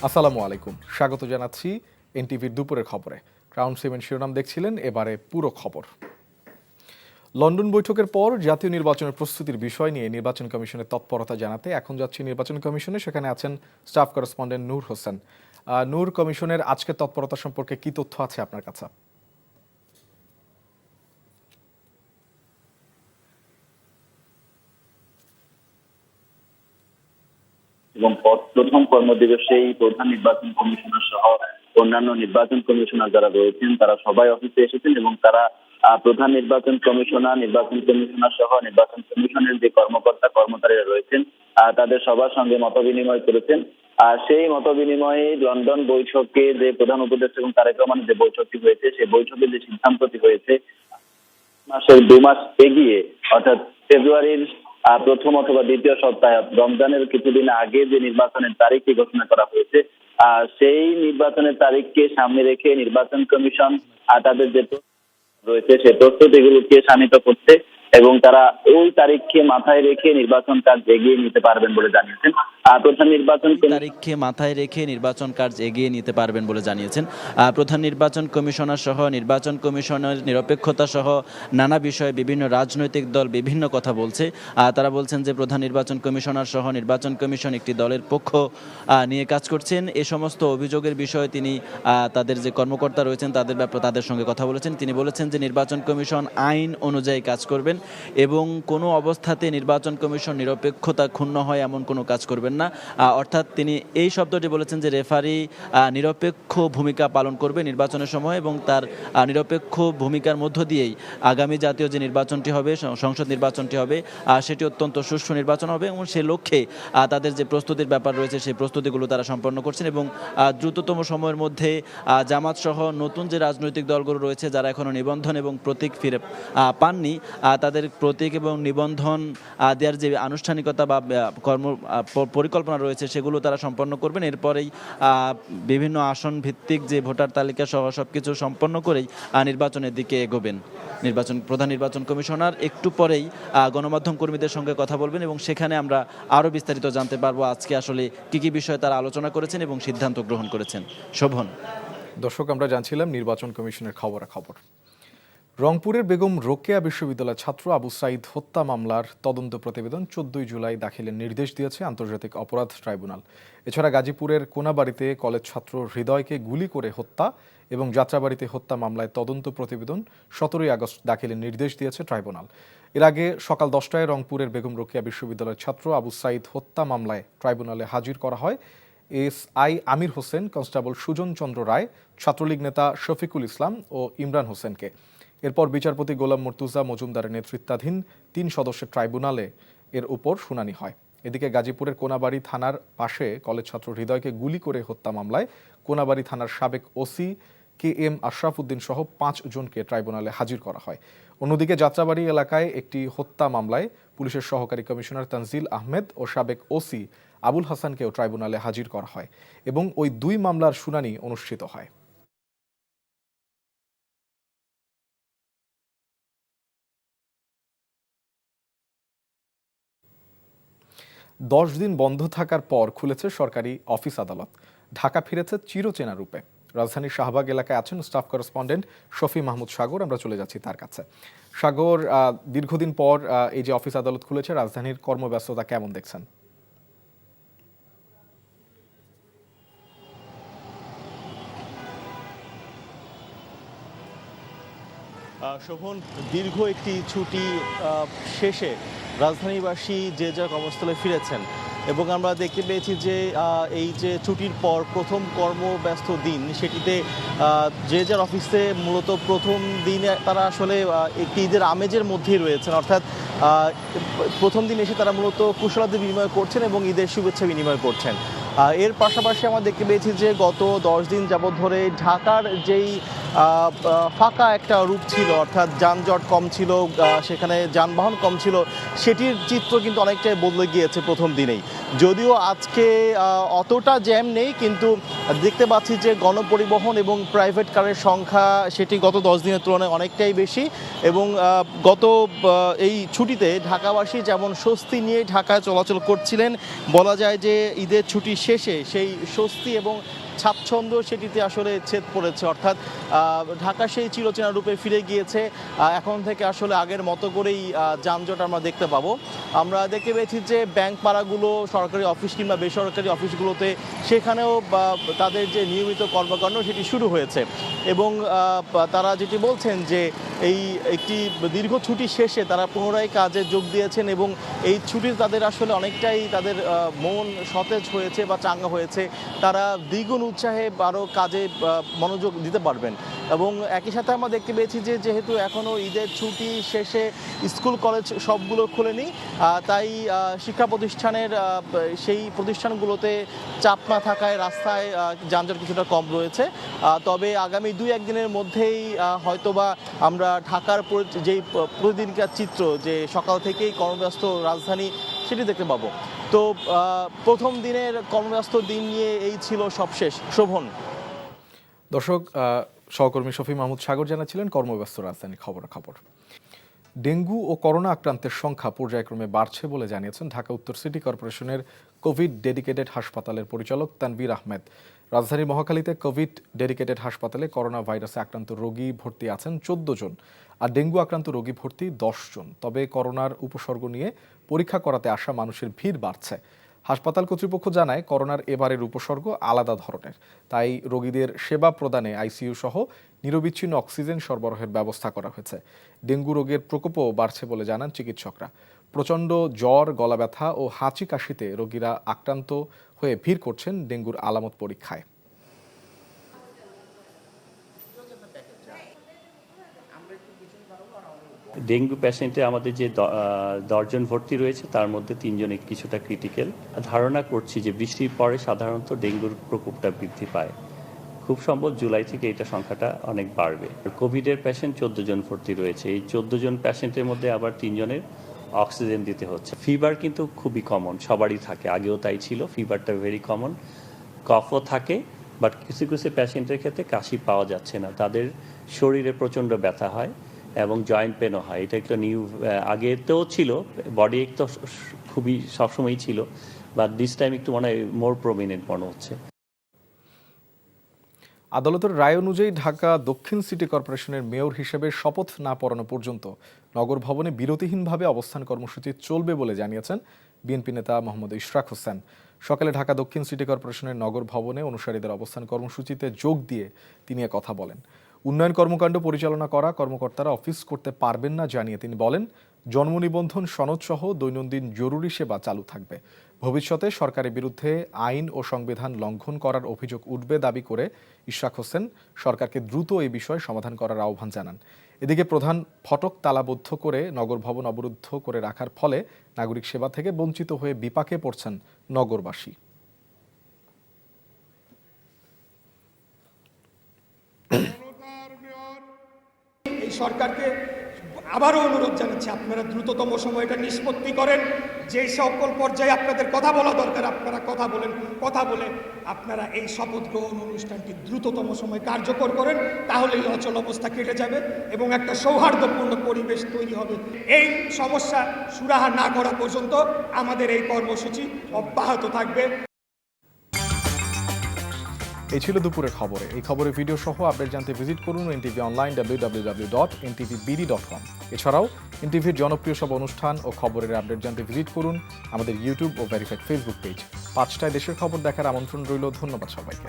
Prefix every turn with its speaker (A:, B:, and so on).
A: আসসালামু আলাইকুম, স্বাগত জানাচ্ছি এনটিভির দুপুরের খবরে। ক্রাউন সিমেন্ট শিরোনাম দেখছিলেন, এবারে পুরো খবর। লন্ডন বৈঠকের পর জাতীয় নির্বাচনের প্রস্তুতির বিষয় নিয়ে নির্বাচন কমিশনের তৎপরতা জানাতে এখন যাচ্ছি নির্বাচন কমিশনে। সেখানে আছেন স্টাফ করেসপন্ডেন্ট নূর হোসেন। নূর, কমিশনের আজকের তৎপরতা সম্পর্কে কি তথ্য আছে আপনার কাছে?
B: এবং প্রথম কর্মদিবসেই প্রধান নির্বাচন কমিশনার সহ অন্যান্য নির্বাচন কমিশনার যারা রয়েছেন তারা সবাই অফিসে এসেছেন এবং তারা প্রধান নির্বাচন কমিশনার সহ নির্বাচন কমিশনের যে কর্মকর্তা কর্মচারীরা রয়েছেন তাদের সবার সঙ্গে মত বিনিময় করেছেন। আর সেই মত বিনিময়ে লন্ডন বৈঠকে যে প্রধান উপদেষ্টা এবং তারেক রহমানের যে বৈঠকটি হয়েছে সেই বৈঠকে যে সিদ্ধান্তটি হয়েছে মাসের 2 মাস এগিয়ে, অর্থাৎ ফেব্রুয়ারির প্রথম অথবা দ্বিতীয় সপ্তাহে রমজানের কিছুদিন আগে যে নির্বাচনের তারিখটি ঘোষণা করা হয়েছে সেই নির্বাচনের তারিখকে সামনে রেখে নির্বাচন কমিশন তাদের যে রয়েছে সেই প্রস্তুতিগুলোকে শানিত করছে এবং তারা ওই তারিখকে মাথায় রেখে নির্বাচন কাজ এগিয়ে নিতে পারবেন বলে জানিয়েছেন। প্রধান
C: নির্বাচন কমিশনার সহ নির্বাচন কমিশনের নিরপেক্ষতা সহ নানা বিষয়ে বিভিন্ন রাজনৈতিক দল বিভিন্ন কথা বলছে। তারা বলছেন যে প্রধান নির্বাচন কমিশনার সহ নির্বাচন কমিশন একটি দলের পক্ষ নিয়ে কাজ করছেন। এ সমস্ত অভিযোগের বিষয়ে তিনি তাদের যে কর্মকর্তা রয়েছেন তাদের সঙ্গে কথা বলেছেন। তিনি বলেছেন যে নির্বাচন কমিশন আইন অনুযায়ী কাজ করবেন এবং কোনো অবস্থাতে নির্বাচন কমিশন নিরপেক্ষতা ক্ষুণ্ণ হয় এমন কোনো কাজ করবেন না। অর্থাৎ তিনি এই শব্দটি বলেছেন যে রেফারি নিরপেক্ষ ভূমিকা পালন করবে নির্বাচনের সময় এবং তার নিরপেক্ষ ভূমিকার মধ্য দিয়েই আগামী জাতীয় যে নির্বাচনটি হবে, সংসদ নির্বাচনটি হবে, সেটি অত্যন্ত সুষ্ঠু নির্বাচন হবে এবং সে লক্ষ্যে তাদের যে প্রস্তুতির ব্যাপার রয়েছে সেই প্রস্তুতিগুলো তারা সম্পন্ন করছেন এবং দ্রুততম সময়ের মধ্যে জামাত সহ নতুন যে রাজনৈতিক দলগুলো রয়েছে যারা এখনও নিবন্ধন এবং প্রতীক ফিরে পাননি তাদের প্রতীক এবং নিবন্ধন দেওয়ার যে আনুষ্ঠানিকতা বা পরিকল্পনা রয়েছে সেগুলো তারা সম্পন্ন করবেন। এরপরেই বিভিন্ন আসন ভিত্তিক যে ভোটার তালিকা সহ সব কিছু সম্পন্ন করেই নির্বাচনের দিকে এগোবেন। প্রধান নির্বাচন কমিশনার একটু পরেই গণমাধ্যম কর্মীদের সঙ্গে কথা বলবেন এবং সেখানে আমরা আরও বিস্তারিত জানতে পারবো আজকে আসলে কী কী বিষয়ে তারা আলোচনা করেছেন এবং সিদ্ধান্ত গ্রহণ করেছেন। শোভন।
A: দর্শক, আমরা জানছিলাম নির্বাচন কমিশনের খবরাখবর। রংপুরের বেগম রোকেয়া বিশ্ববিদ্যালয়ের ছাত্র আবু সাইদ হত্যা মামলার তদন্ত প্রতিবেদন 14 জুলাই দাখিলের নির্দেশ দিয়েছে আন্তর্জাতিক অপরাধ ট্রাইব্যুনাল। এছাড়া গাজীপুরের কোনাবাড়িতে কলেজ ছাত্র হৃদয়কে গুলি করে হত্যা এবং যাত্রাবাড়িতে হত্যা মামলায় তদন্ত প্রতিবেদন 17 আগস্ট দাখিলের নির্দেশ দিয়েছে ট্রাইব্যুনাল। এর আগে সকাল 10টায় রংপুরের বেগম রোকেয়া বিশ্ববিদ্যালয়ের ছাত্র আবু সাইদ হত্যা মামলায় ট্রাইব্যুনালে হাজির করা হয় এসআই আমির হোসেন, কনস্টেবল সুজন চন্দ্র রায়, ছাত্রলীগ নেতা শফিকুল ইসলাম ও ইমরান হোসেনকে। এরপর বিচারপতি গোলাম মুর্তুজা মজুমদারের নেতৃত্বাধীন 3 সদস্যের ট্রাইব্যুনালে এর উপর শুনানি হয়। এদিকে গাজীপুরের কোনাবাড়ি থানার পাশে কলেজ ছাত্র হৃদয়কে গুলি করে হত্যা মামলায় কোনাবাড়ি থানার সাবেক ওসি KM আশরাফ উদ্দিন সহ 5 জনকে ট্রাইব্যুনালে হাজির করা হয়। অন্যদিকে যাত্রাবাড়ি এলাকায় একটি হত্যা মামলায় পুলিশের সহকারী কমিশনার তানজিল আহমেদ ও সাবেক ওসি আবুল হাসানকেও ট্রাইব্যুনালে হাজির করা হয় এবং ওই 2 মামলার শুনানি অনুষ্ঠিত হয়। 10 দিন বন্ধ থাকার পর খুলেছে সরকারি অফিস আদালত। ঢাকা ফিরেছে চিরচেনা রূপে। রাজধানীর শাহবাগ এলাকায় আছেন স্টাফ করেসপন্ডেন্ট শফি মাহমুদ সাগর। আমরা চলে যাচ্ছি তার কাছে। সাগর, দীর্ঘদিন পর এই যে অফিস আদালত খুলেছে, রাজধানীর কর্মব্যস্ততা কেমন দেখছেন?
D: শোভন, দীর্ঘ একটি ছুটি শেষে রাজধানীবাসী যে যার কর্মস্থলে ফিরেছেন এবং আমরা দেখতে পেয়েছি যে এই যে ছুটির পর প্রথম কর্মব্যস্ত দিন সেটিতে যে যার অফিসে মূলত প্রথম দিনে তারা আসলে একটি ঈদের আমেজের মধ্যেই রয়েছেন। অর্থাৎ প্রথম দিন এসে তারা মূলত কুশলাদি বিনিময় করছেন এবং ঈদের শুভেচ্ছা বিনিময় করছেন। এর পাশাপাশি আমরা দেখতে পেয়েছি যে গত 10 দিন যাবৎ ধরে ঢাকার যেই ফাঁকা একটা রূপ ছিল, অর্থাৎ যানজট কম ছিল, সেখানে যানবাহন কম ছিল, সেটির চিত্র কিন্তু অনেকটাই বদলে গিয়েছে প্রথম দিনেই। যদিও আজকে অতটা জ্যাম নেই, কিন্তু দেখতে পাচ্ছি যে গণপরিবহন এবং প্রাইভেট কারের সংখ্যা সেটি গত 10 দিনের তুলনায় অনেকটাই বেশি। এবং গত এই ছুটিতে ঢাকাবাসী যেমন স্বস্তি নিয়ে ঢাকায় চলাচল করছিলেন, বলা যায় যে ঈদের ছুটি শেষে সেই স্বস্তি এবং স্বাচ্ছন্দ্য সেটিতে আসলে ছেদ পড়েছে। অর্থাৎ ঢাকা সেই চিরচেনা রূপে ফিরে গিয়েছে। এখন থেকে আসলে আগের মতো করেই যানজট আমরা দেখতে পাবো। আমরা দেখতে পেয়েছি যে ব্যাংক পাড়াগুলো, সরকারি অফিস কিংবা বেসরকারি অফিসগুলোতে সেখানেও তাদের যে নিয়মিত কর্মকাণ্ড সেটি শুরু হয়েছে। এবং তারা যেটি বলছেন যে এই একটি দীর্ঘ ছুটি শেষে তারা পুনরায় কাজে যোগ দিয়েছেন এবং এই ছুটিতে তাদের আসলে অনেকটাই তাদের মন সতেজ হয়েছে বা চাঙ্গা হয়েছে। তারা দ্বিগুণ উৎসাহে আরও কাজে মনোযোগ দিতে পারবেন। এবং একই সাথে আমরা দেখতে পেয়েছি যে যেহেতু এখনও ঈদের ছুটি শেষে স্কুল কলেজ সবগুলো খোলেনি, তাই শিক্ষা প্রতিষ্ঠানের সেই প্রতিষ্ঠানগুলোতে চাপ না থাকায় রাস্তায় যানজট কিছুটা কম রয়েছে। তবে আগামী 2-1 দিনের মধ্যেই হয়তোবা আমরা ঢাকার যেই প্রতিদিনকার চিত্র, যে সকাল থেকেই কর্মব্যস্ত রাজধানী, সেটি দেখতে পাবো। তো প্রথম দিনের কর্মব্যস্ত দিন নিয়ে এই ছিল সবশেষ। শোভন।
A: দর্শক, সহকর্মী শফি মাহমুদ সাগর জানাচ্ছিলেন কর্মব্যস্ত রাজধানী খবরাখবর। ডেঙ্গু ও করোনা আক্রান্তের সংখ্যা পর্যায়ক্রমে বাড়ছে বলে জানিয়েছেন ঢাকা উত্তর সিটি কর্পোরেশনের কোভিড ডেডিকেটেড হাসপাতালের পরিচালক তানভীর আহমেদ। রাজধানীর মহাখালীতে কোভিড ডেডিকেটেড হাসপাতালে করোনা ভাইরাসে আক্রান্ত রোগী ভর্তি আছেন 14 জন, আর ডেঙ্গু আক্রান্ত রোগী ভর্তি 10 জন। তবে করোনার উপসর্গ নিয়ে পরীক্ষা করাতে আসা মানুষের ভিড় বাড়ছে। হাসপাতাল কর্তৃপক্ষ জানায়, করোনার এবারের উপসর্গ আলাদা ধরনের, তাই রোগীদের সেবা প্রদানে আইসিইউ সহ নিরবিচ্ছিন্ন অক্সিজেন সরবরাহের ব্যবস্থা করা হয়েছে। ডেঙ্গু রোগের প্রকোপও বাড়ছে বলে জানান চিকিৎসকরা। প্রচণ্ড জ্বর, গলা ব্যথা ও হাঁচি কাশিতে রোগীরা আক্রান্ত হয়ে ভিড় করছেন ডেঙ্গুর আলামত পরীক্ষায়।
E: ডেঙ্গু পেশেন্টে আমাদের যে 10 জন ভর্তি রয়েছে, তার মধ্যে 3 জন কিছুটা ক্রিটিক্যাল। ধারণা করছি যে বৃষ্টির পরে সাধারণত ডেঙ্গুর প্রকোপটা বৃদ্ধি পায়। খুব সম্ভব জুলাই থেকে এটা সংখ্যাটা অনেক বাড়বে। কোভিডের পেশেন্ট 14 জন ভর্তি রয়েছে। এই 14 জন পেশেন্টের মধ্যে আবার 3 জনের অক্সিজেন দিতে হচ্ছে। ফিভার কিন্তু খুবই কমন, সবারই থাকে, আগেও তাই ছিল। ফিভারটা ভেরি কমন, কফও থাকে, বাট কিছু কিছু পেশেন্টের ক্ষেত্রে কাশি পাওয়া যাচ্ছে না, তাদের শরীরে প্রচণ্ড ব্যথা হয় এবং জয়েন্ট পেনও হয়। এটা একটা নিউ, আগেতেও ছিল, বডি এক তো খুবই সবসময়ই ছিল, বাট দিস টাইম একটু মনে হয় মোর প্রমিনেন্ট মনে হচ্ছে।
A: আদালতের রায় অনুযায়ী ঢাকা দক্ষিণ সিটি কর্পোরেশনের মেয়র হিসেবে শপথ না পড়ানো পর্যন্ত নগর ভবনে বিরতিহীনভাবে অবস্থান কর্মসূচি চলবে বলে জানিয়েছেন বিএনপি নেতা মোহাম্মদ ইশরাক হোসেন। সকালে ঢাকা দক্ষিণ সিটি কর্পোরেশনের নগর ভবনে অনুসারীদের অবস্থান কর্মসূচিতে যোগ দিয়ে তিনি কথা বলেন। উন্নয়ন কর্মকাণ্ড পরিচালনা করা কর্মকর্তারা অফিস করতে পারবেন না জানিয়ে তিনি বলেন, জন্ম নিবন্ধন সনদ সহ দৈনন্দিন জরুরি সেবা চালু থাকবে। ভবিষ্যতে সরকারের বিরুদ্ধে আইন ও সংবিধান লঙ্ঘন করার অভিযোগ উঠবে দাবি করে ইশরাক হোসেন সরকারকে দ্রুত এই বিষয়ে সমাধান করার আহ্বান জানান। এদিকে প্রধান ফটক তালাবদ্ধ করে নগর ভবন অবরুদ্ধ করে রাখার ফলে নাগরিক সেবা থেকে বঞ্চিত হয়ে বিপাকে পড়ছেন নগরবাসী।
F: এই সরকারকে আবারও অনুরোধ জানাচ্ছি, আপনারা দ্রুততম সময়টা নিষ্পত্তি করেন। যে সকল পর্যায়ে আপনাদের কথা বলা দরকার আপনারা কথা বলেন, কথা বলে আপনারা এই শপথ গ্রহণ অনুষ্ঠানটি দ্রুততম সময় কার্যকর করেন। তাহলেই অচল অবস্থা কেটে যাবে এবং একটা সৌহার্দ্যপূর্ণ পরিবেশ তৈরি হবে। এই সমস্যা সুরাহা না করা পর্যন্ত আমাদের এই কর্মসূচি অব্যাহত থাকবে।
A: এই ছিল দুপুরের খবরে। এই খবরের ভিডিও সহ আপডেট জানতে ভিজিট করুন এনটিভি অনলাইন www.ntvbd.com। এছাড়াও এনটিভির জনপ্রিয় সব অনুষ্ঠান ও খবরের আপডেট জানতে ভিজিট করুন আমাদের ইউটিউব ও ভেরিফাইড ফেসবুক পেজ। 5টায় দেশের খবর দেখার আমন্ত্রণ রইল। ধন্যবাদ সবাইকে।